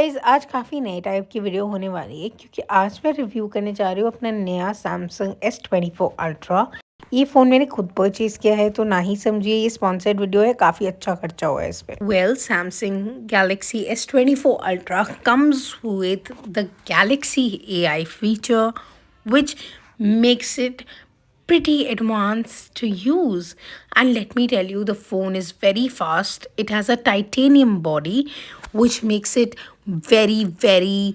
Guys आज काफ़ी नए टाइप की वीडियो होने वाली है क्योंकि आज मैं रिव्यू करने जा रही हूँ अपना नया सैमसंग S24 अल्ट्रा। ये फ़ोन मैंने खुद परचेज़ किया है तो ना ही समझिए ये स्पॉन्सर्ड वीडियो है, काफ़ी अच्छा खर्चा हुआ है इस पे। Well Samsung Galaxy S24 ultra comes with the Galaxy AI feature which makes it pretty advanced to use. And let me tell you, the phone is very fast. It has a titanium body which makes it very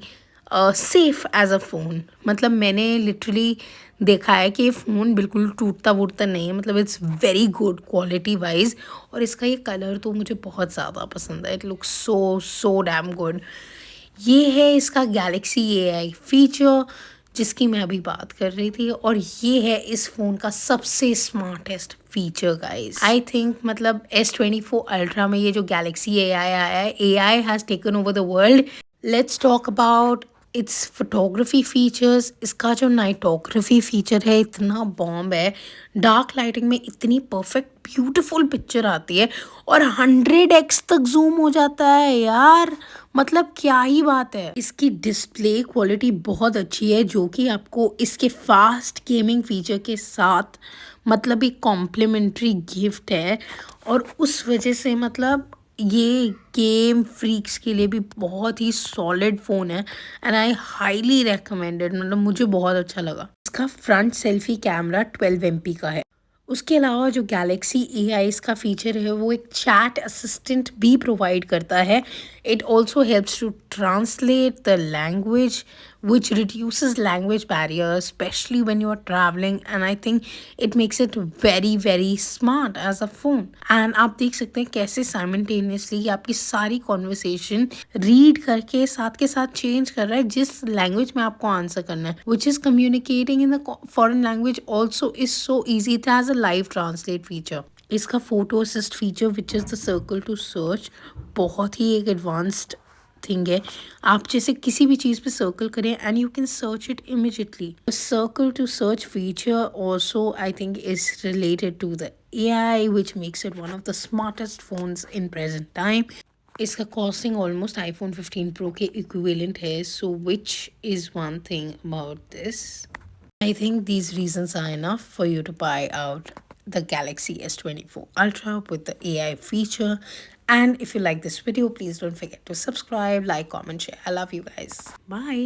safe as a phone. मतलब मैंने literally देखा है कि ये phone बिल्कुल टूटता वूटता नहीं है, मतलब it's very good quality wise. और इसका ये कलर तो मुझे बहुत ज़्यादा पसंद है, it looks so damn good. ये है इसका गैलेक्सी AI फीचर जिसकी मैं अभी बात कर रही थी, और ये है इस फ़ोन का सबसे smartest feature guys. I think मतलब S24 अल्ट्रा में ये जो गैलेक्सी AI आया है, AI has taken over the world. Let's talk about it's photography features. इसका जो नाइटोग्राफी फीचर है इतना बॉम्ब है, डार्क लाइटिंग में इतनी परफेक्ट ब्यूटीफुल पिक्चर आती है और 100x तक जूम हो जाता है यार, मतलब क्या ही बात है। इसकी डिस्प्ले क्वालिटी बहुत अच्छी है जो कि आपको इसके फास्ट गेमिंग फीचर के साथ मतलब एक कॉम्प्लीमेंट्री गिफ्ट है, और उस वजह से मतलब ये गेम फ्रीक्स के लिए भी बहुत ही सॉलिड फ़ोन है एंड आई हाईली रेकमेंडेड। मतलब मुझे बहुत अच्छा लगा। इसका फ्रंट सेल्फी कैमरा 12 MP का है। उसके अलावा जो गैलेक्सी AI इसका फीचर है वो एक चैट असिस्टेंट भी प्रोवाइड करता है। It also helps to translate the language which reduces language barriers especially when you are traveling, and I think it makes it very smart as a phone। and आप देख सकते हैं कैसे simultaneously ये आपकी सारी conversation रीड करके साथ के साथ चेंज कर रहा है जिस लैंग्वेज में आपको आंसर करना है, which is communicating in the foreign language also is so easy। it has a live translate feature। इसका photo assist feature which is the circle to search बहुत ही एक एडवांस्ड थिंग है। आप जैसे किसी भी चीज़ पे सर्कल करें and you can search it immediately. Circle to search feature also I think is related to the AI which makes it one of the smartest phones in present time। इसका costing almost iPhone 15 Pro के equivalent है, so which is one thing about this. I think these reasons are enough for you to buy out the Galaxy S24 Ultra with the AI feature. And if you like this video, please don't forget to subscribe, like, comment, share. I love you guys. Bye.